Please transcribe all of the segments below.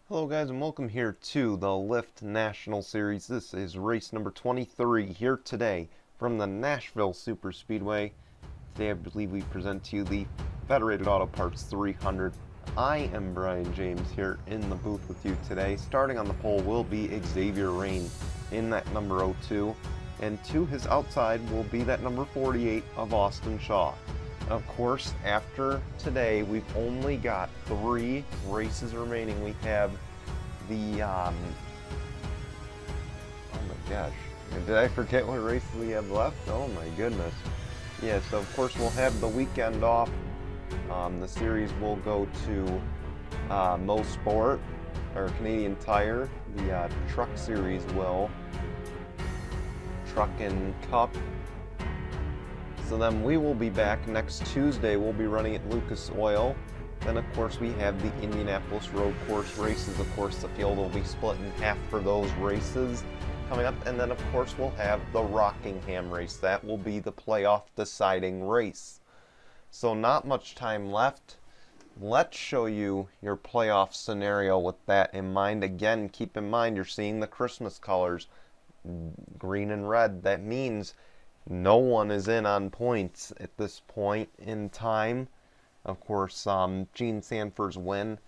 Hello guys and welcome here to the Lyft National Series. This is race number 23 here today from the Nashville Superspeedway. Today I believe we present to you the Federated Auto Parts 300. I am Brian James here in the booth with you today. Starting on the pole will be Xavier Rain in that number 02, and to his outside will be that number 48 of Austin Shaw. Of course, after today, we've only got 3 races remaining. We have the, oh my gosh, did I forget what races we have left? Oh my goodness. Yeah, so of course we'll have the weekend off. The series will go to Mo Sport, or Canadian Tire. The Truck Series will. Truck and Cup. So then we will be back next Tuesday. We'll be running at Lucas Oil. Then of course we have the Indianapolis Road Course races. Of course the field will be split in half for those races coming up. And then of course we'll have the Rockingham race. That will be the playoff deciding race. So not much time left. Let's show you your playoff scenario with that in mind. Again, keep in mind you're seeing the Christmas colors, green and red. That means no one is in on points at this point in time. Of course, Jean Sanford's win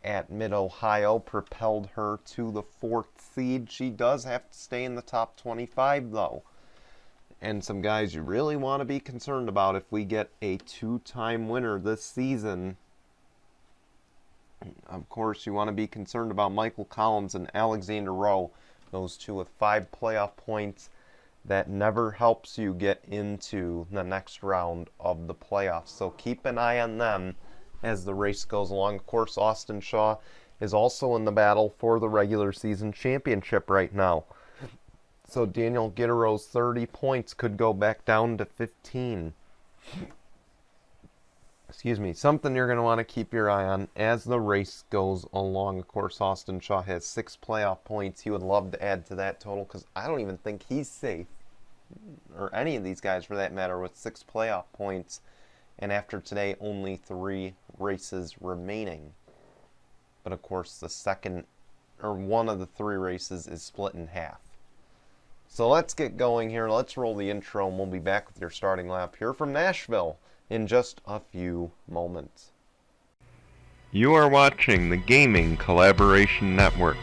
at Mid-Ohio propelled her to the 4th seed. She does have to stay in the top 25 though. And some guys you really want to be concerned about if we get a 2-time winner this season. Of course, you want to be concerned about Michael Collins and Alexander Rowe. Those two with 5 playoff points. That never helps you get into the next round of the playoffs. So keep an eye on them as the race goes along. Of course, Austin Shaw is also in the battle for the regular season championship right now. So Daniel Gittero's 30 points could go back down to 15. Excuse me. Something you're going to want to keep your eye on as the race goes along. Of course, Austin Shaw has 6 playoff points. He would love to add to that total because I don't even think he's safe, or any of these guys for that matter, with 6 playoff points. And after today, only 3 races remaining. But of course, the second, or one of the 3 races is split in half. So let's get going here. Let's roll the intro and we'll be back with your starting lap here from Nashville in just a few moments. You are watching the Gaming Collaboration Network,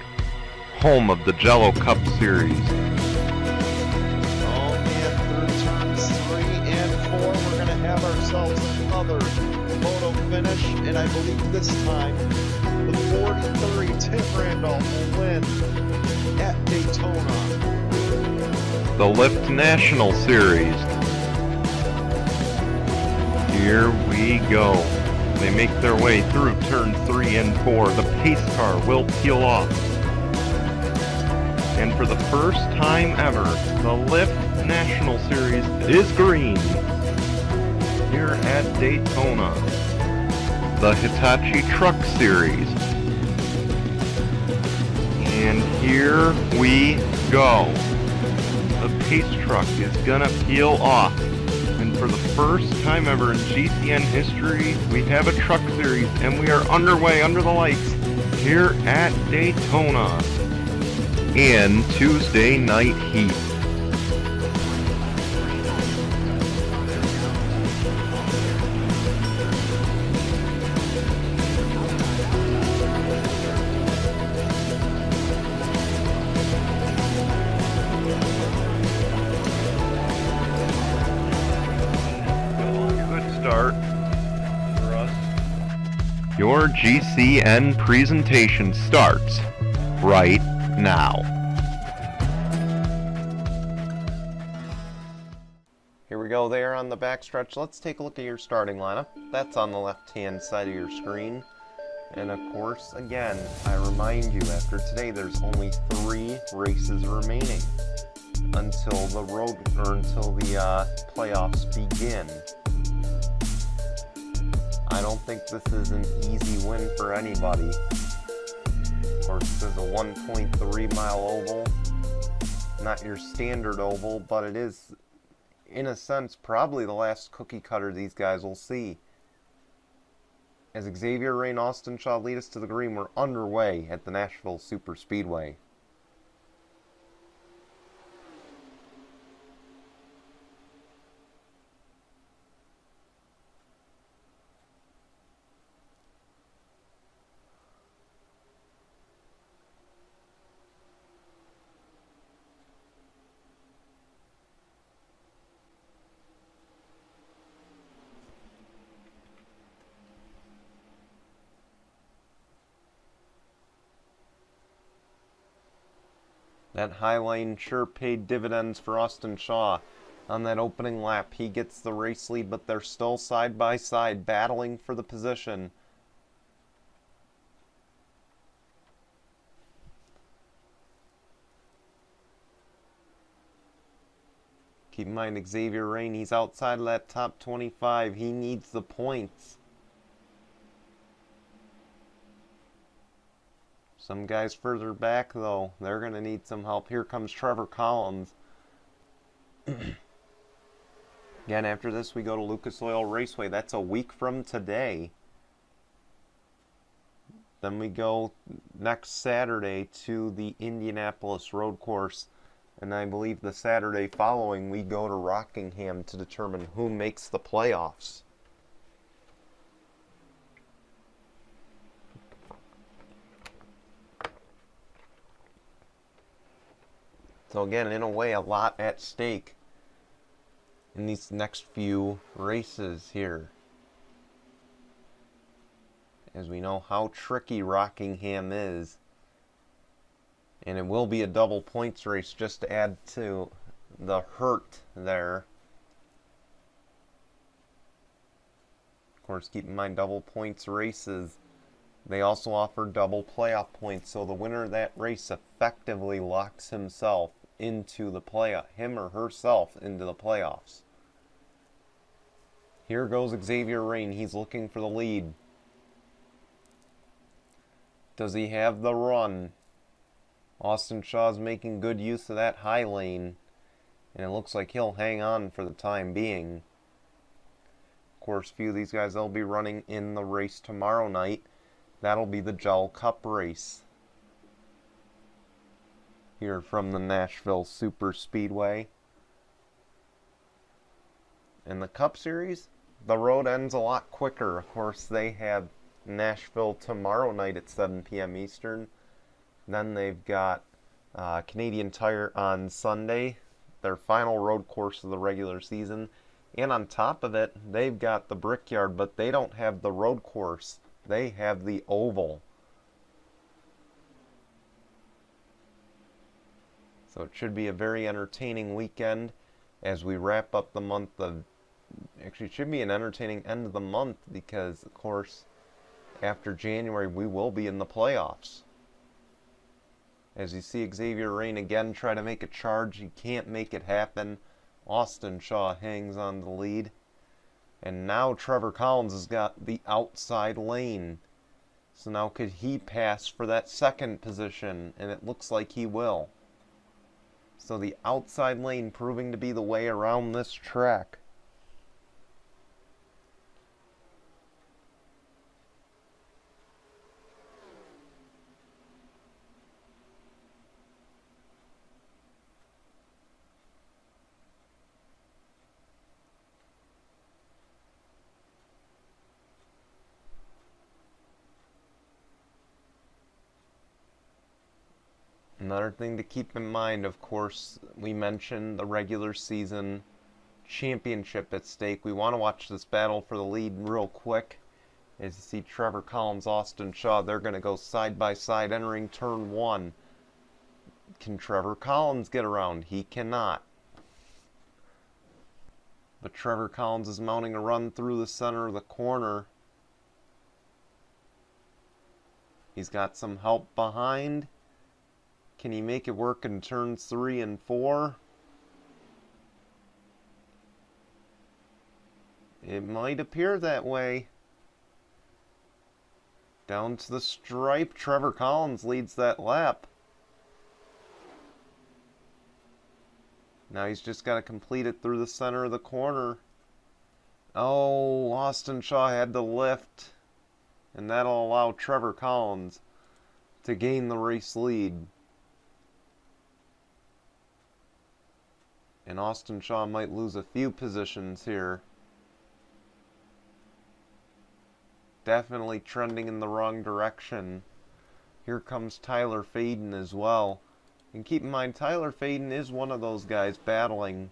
home of the Jello Cup Series. Oh man, through turns 3 and 4, we're going to have ourselves another photo finish, and I believe this time the 43 Tim Randolph will win at Daytona. The Lyft National Series. Here we go. They make their way through turn 3 and 4. The pace car will peel off. And for the first time ever, the Lyft National Series is green here at Daytona. The Hitachi Truck Series. And here we go. The pace truck is gonna peel off. And for the first time ever in GCN history, we have a truck series, and we are underway under the lights here at Daytona in Tuesday night heat. Start for us. Your GCN presentation starts right now. Here we go there on the backstretch. Let's take a look at your starting lineup. That's on the left-hand side of your screen. And of course, again, I remind you, after today, there's only 3 races remaining until the playoffs begin. I don't think this is an easy win for anybody. Of course, this is a 1.3 mile oval. Not your standard oval, but it is, in a sense, probably the last cookie cutter these guys will see. As Xavier Ray and Austin Shaw lead us to the green, we're underway at the Nashville Superspeedway. That high lane sure paid dividends for Austin Shaw. On that opening lap, he gets the race lead, but they're still side by side, battling for the position. Keep in mind, Xavier Rain, he's outside of that top 25. He needs the points. Some guys further back, though, they're going to need some help. Here comes Trevor Collins. Again, after this, we go to Lucas Oil Raceway. That's a week from today. Then we go next Saturday to the Indianapolis Road Course. And I believe the Saturday following, we go to Rockingham to determine who makes the playoffs. So again, in a way, a lot at stake in these next few races here. As we know how tricky Rockingham is. And it will be a double points race just to add to the hurt there. Of course, keep in mind double points races. They also offer double playoff points, so the winner of that race effectively locks himself into the playoff, him or herself into the playoffs. Here goes Xavier Rain. He's looking for the lead. Does he have the run? Austin Shaw's making good use of that high lane, and it looks like he'll hang on for the time being. Of course, a few of these guys, they'll be running in the race tomorrow night. That'll be the Gel Cup race here from the Nashville Superspeedway. In the Cup Series, the road ends a lot quicker. Of course, they have Nashville tomorrow night at 7 p.m. Eastern. Then they've got Canadian Tire on Sunday, their final road course of the regular season. And on top of it, they've got the Brickyard, but they don't have the road course. They have the oval. So it should be a very entertaining weekend as we wrap up the month of... Actually, it should be an entertaining end of the month because, of course, after January, we will be in the playoffs. As you see Xavier Rain again try to make a charge, he can't make it happen. Austin Shaw hangs on the lead. And now Trevor Collins has got the outside lane. So now could he pass for that second position? And it looks like he will. So the outside lane proving to be the way around this track. Another thing to keep in mind, of course, we mentioned the regular season championship at stake. We want to watch this battle for the lead real quick. As you see Trevor Collins, Austin Shaw, they're going to go side by side entering turn one. Can Trevor Collins get around? He cannot. But Trevor Collins is mounting a run through the center of the corner. He's got some help behind. Can he make it work in turns 3 and 4? It might appear that way. Down to the stripe, Trevor Collins leads that lap. Now he's just got to complete it through the center of the corner. Oh, Austin Shaw had to lift. and that'll allow Trevor Collins to gain the race lead. And Austin Shaw might lose a few positions here. Definitely trending in the wrong direction. Here comes Tyler Faden as well. And keep in mind, Tyler Faden is one of those guys battling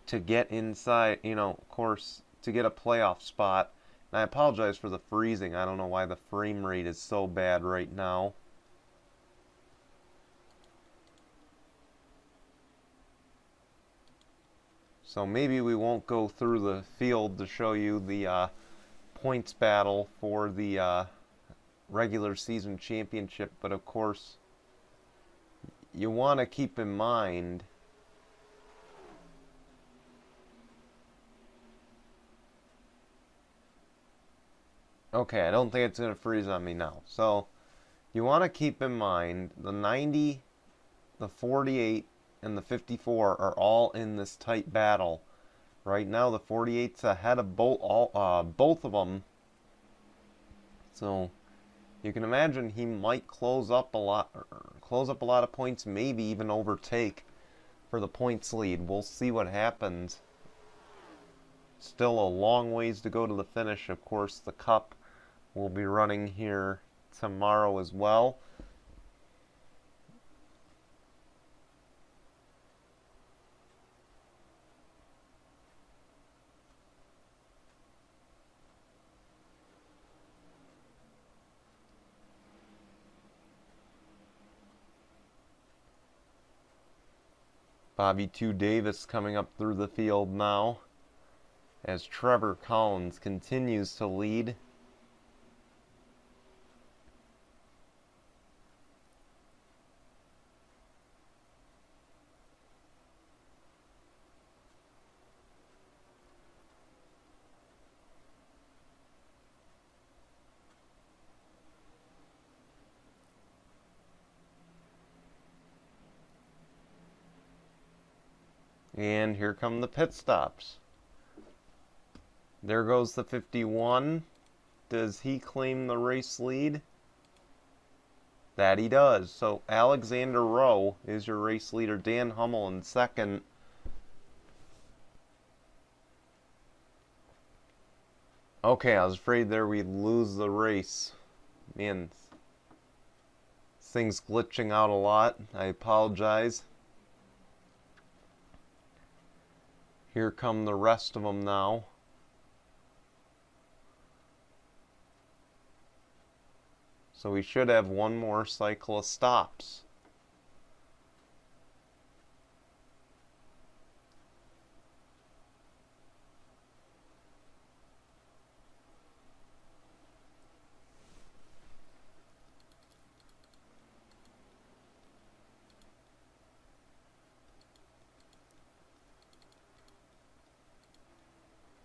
to get inside, you know, of course, to get a playoff spot. And I apologize for the freezing. I don't know why the frame rate is so bad right now. So maybe we won't go through the field to show you the points battle for the regular season championship, but of course you want to keep in mind okay, I don't think it's going to freeze on me now. So you want to keep in mind the 90, the 48, and the 54 are all in this tight battle. Right now the 48's ahead of both of them. So you can imagine he might close up a lot of points, maybe even overtake for the points lead. We'll see what happens. Still a long ways to go to the finish. Of course, the Cup will be running here tomorrow as well. Bobby 2 Davis coming up through the field now as Trevor Collins continues to lead. And here come the pit stops. There goes the 51. Does he claim the race lead? That he does. So Alexander Rowe is your race leader. Dan Hummel in second. Okay, I was afraid there we'd lose the race. Man, this thing's glitching out a lot. I apologize. Here come the rest of them now. So we should have one more cycle of stops.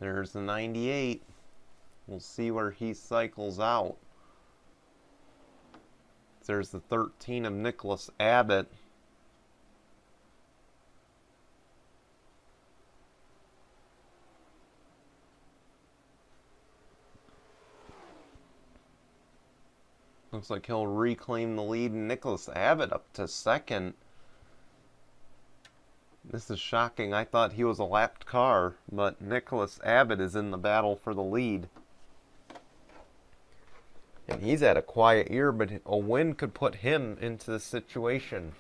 There's the 98. We'll see where he cycles out. There's the 13 of Nicholas Abbott. Looks like he'll reclaim the lead. Nicholas Abbott up to second. This is shocking. I thought he was a lapped car, but Nicholas Abbott is in the battle for the lead. And he's had a quiet year, but a win could put him into the situation.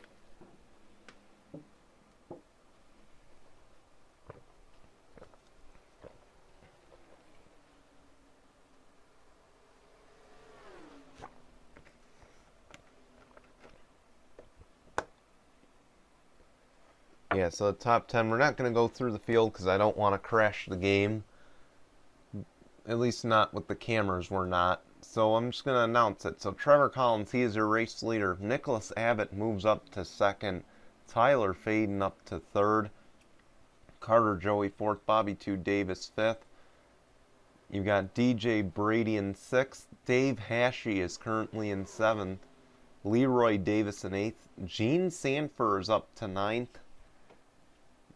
Yeah, so the top 10, we're not going to go through the field because I don't want to crash the game. At least not with the cameras, we're not. So I'm just going to announce it. So Trevor Collins, he is your race leader. Nicholas Abbott moves up to second. Tyler Faden up to third. Carter Joey fourth. Bobby 2 Davis fifth. You've got DJ Brady in sixth. Dave Hashey is currently in seventh. Leroy Davis in eighth. Gene Sanford is up to ninth.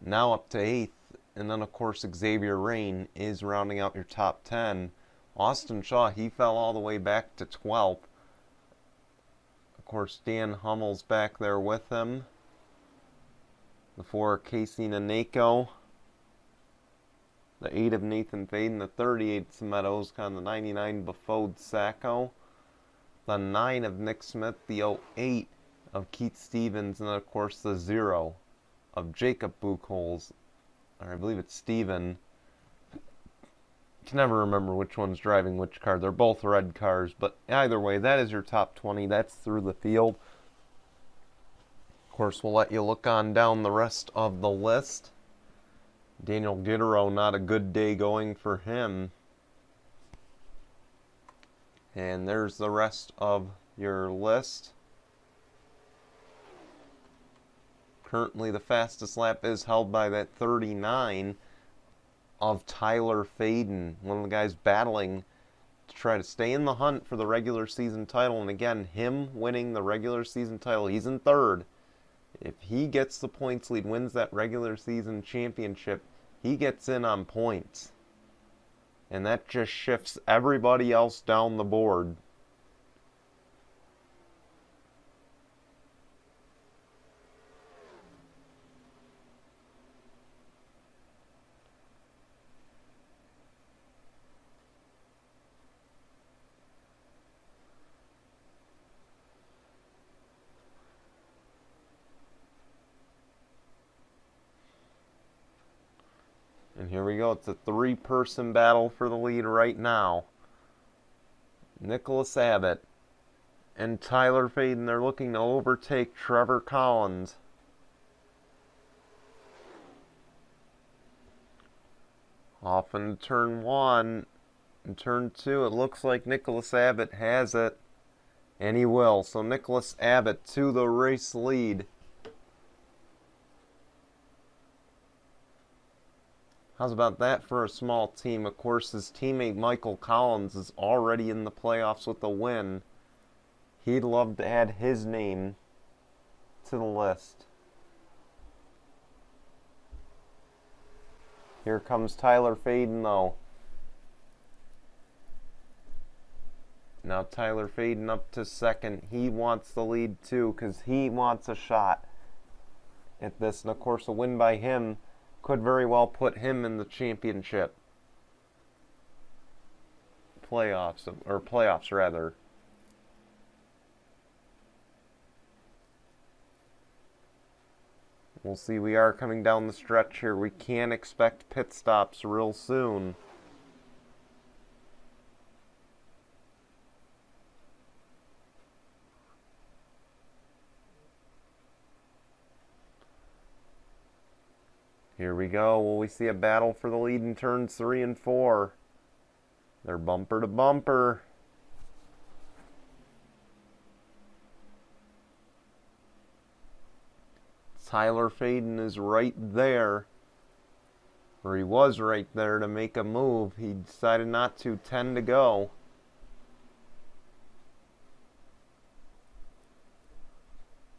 Now up to eighth. And then, of course, Xavier Rain is rounding out your top 10 Austin Shaw, he fell all the way back to 12th. Of course, Dan Hummel's back there with him. The 4, Casey Naneko. The 8 of Nathan Faden. The 38 Meadows, kind of the 99 Befode Sacco. The 9 of Nick Smith. The 08 of Keith Stevens. And then, of course, the 0 of Jacob Buchholz. Or I believe it's Steven. Can never remember which one's driving which car. They're both red cars, but either way, that is your top 20. That's through the field. Of course, we'll let you look on down the rest of the list. Daniel Gittero, not a good day going for him. And there's the rest of your list. Currently, the fastest lap is held by that 39 of Tyler Faden, one of the guys battling to try to stay in the hunt for the regular season title. And again, him winning the regular season title, he's in 3rd. If he gets the points lead, wins that regular season championship, he gets in on points. And that just shifts everybody else down the board. And here we go. It's a 3-person battle for the lead right now. Nicholas Abbott and Tyler Faden, they're looking to overtake Trevor Collins. Off in turn 1. In turn 2, it looks like Nicholas Abbott has it. And he will. So Nicholas Abbott to the race lead. How's about that for a small team? Of course, his teammate Michael Collins is already in the playoffs with a win. He'd love to add his name to the list. Here comes Tyler Faden, though. Now Tyler Faden up to 2nd. He wants the lead, too, because he wants a shot at this. And, of course, a win by him could very well put him in the championship playoffs rather. We'll see. We are coming down the stretch here. We can expect pit stops real soon. Here we go. Will we see a battle for the lead in turns 3 and 4? They're bumper to bumper. Tyler Faden is right there. Or he was right there to make a move. He decided not to. 10 to go.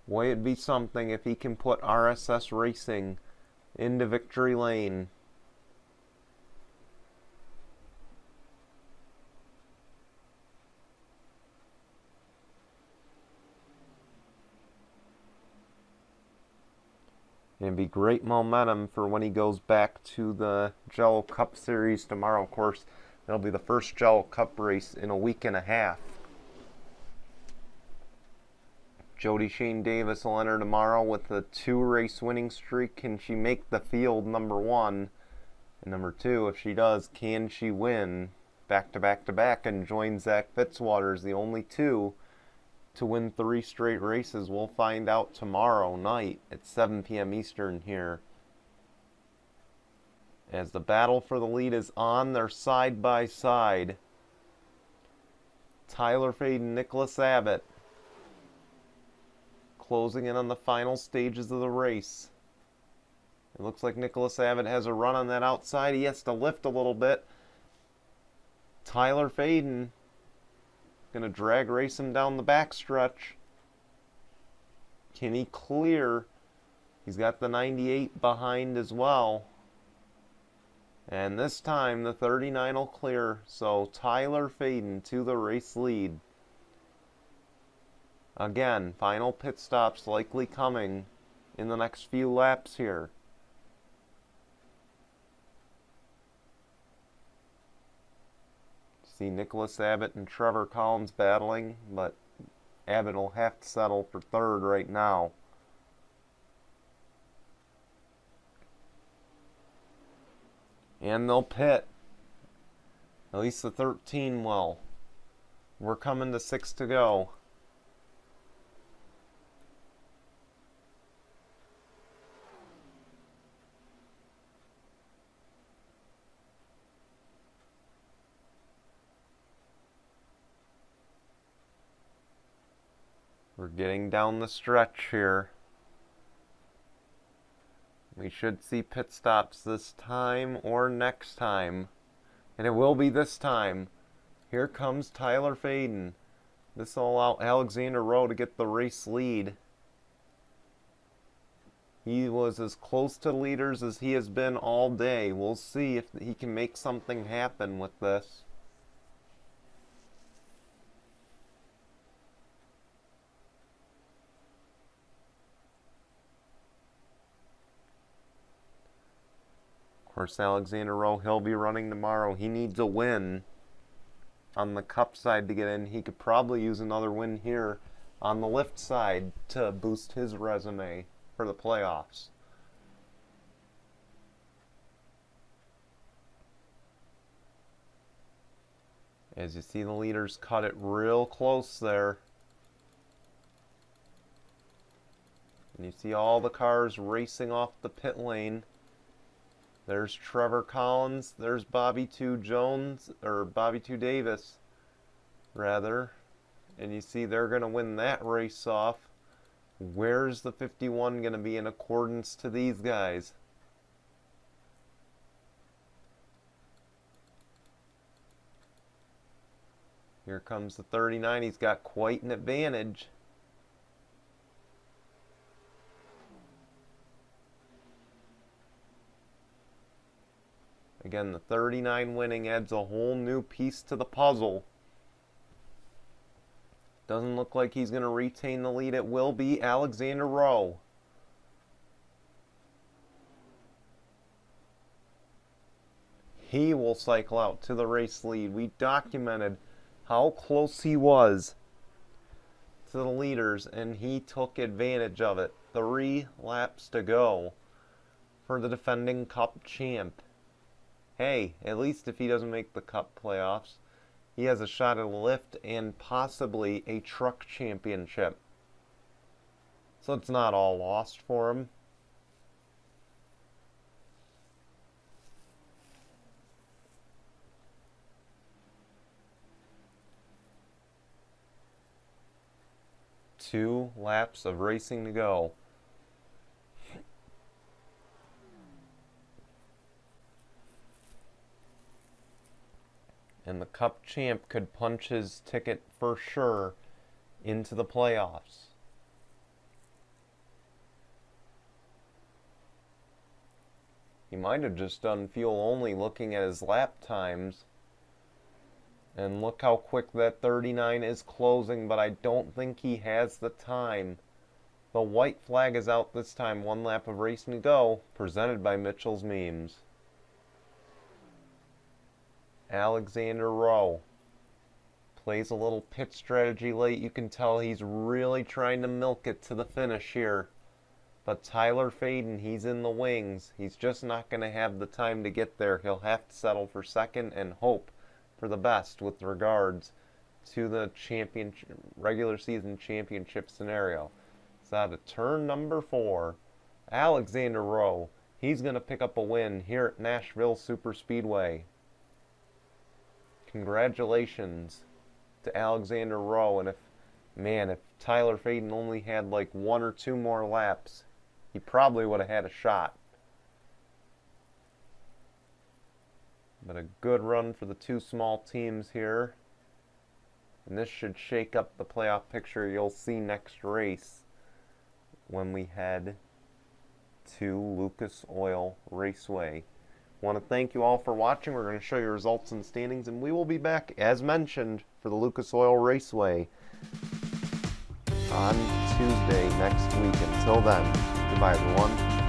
Boy, it'd be something if he can put RSS Racing into victory lane. It'd be great momentum for when he goes back to the Jello Cup Series tomorrow. Of course, it'll be the first Jello Cup race in a week and a half. Jody Shane Davis will enter tomorrow with a 2-race winning streak. Can she make the field, number 1? And number 2, if she does, can she win back to back to back and join Zach Fitzwaters, the only 2 to win 3 straight races? We'll find out tomorrow night at 7 p.m. Eastern here. As the battle for the lead is on, they're side by side. Tyler Faden, Nicholas Abbott, closing in on the final stages of the race. It looks like Nicholas Abbott has a run on that outside. He has to lift a little bit. Tyler Faden going to drag race him down the backstretch. Can he clear? He's got the 98 behind as well. And this time the 39 will clear, so Tyler Faden to the race lead. Again, final pit stops likely coming in the next few laps here. See Nicholas Abbott and Trevor Collins battling, but Abbott will have to settle for third right now. And they'll pit. At least the 13 will. We're coming to 6 to go. We're getting down the stretch here. We should see pit stops this time or next time. And it will be this time. Here comes Tyler Faden. This will allow Alexander Rowe to get the race lead. He was as close to leaders as he has been all day. We'll see if he can make something happen with this. Of course, Alexander Rowe, he'll be running tomorrow. He needs a win on the Cup side to get in. He could probably use another win here on the Lyft side to boost his resume for the playoffs. As you see, the leaders cut it real close there. And you see all the cars racing off the pit lane. There's Trevor Collins, there's Bobby 2 Jones, or Bobby 2 Davis, rather. And you see they're going to win that race off. Where's the 51 going to be in accordance to these guys? Here comes the 39. He's got quite an advantage. Again, the 39 winning adds a whole new piece to the puzzle. Doesn't look like he's going to retain the lead. It will be Alexander Rowe. He will cycle out to the race lead. We documented how close he was to the leaders, and he took advantage of it. 3 laps to go for the defending Cup champ. Hey, at least if he doesn't make the Cup playoffs, he has a shot at a Lyft and possibly a truck championship. So it's not all lost for him. Two laps of racing to go. And the Cup champ could punch his ticket for sure into the playoffs. He might have just done fuel only looking at his lap times. And look how quick that 39 is closing, but I don't think he has the time. The white flag is out this time. 1 lap of racing to go, presented by Mitchell's Memes. Alexander Rowe plays a little pit strategy late. You can tell he's really trying to milk it to the finish here. But Tyler Faden, he's in the wings. He's just not going to have the time to get there. He'll have to settle for second and hope for the best with regards to the regular season championship scenario. So out of turn number 4, Alexander Rowe, he's going to pick up a win here at Nashville Superspeedway. Congratulations to Alexander Rowe. And if Tyler Faden only had like 1 or 2 more laps, he probably would have had a shot. But a good run for the 2 small teams here. And this should shake up the playoff picture you'll see next race when we head to Lucas Oil Raceway. want to thank you all for watching. We're going to show you results and standings, and we will be back, as mentioned, for the Lucas Oil Raceway on Tuesday next week. Until then, goodbye, everyone.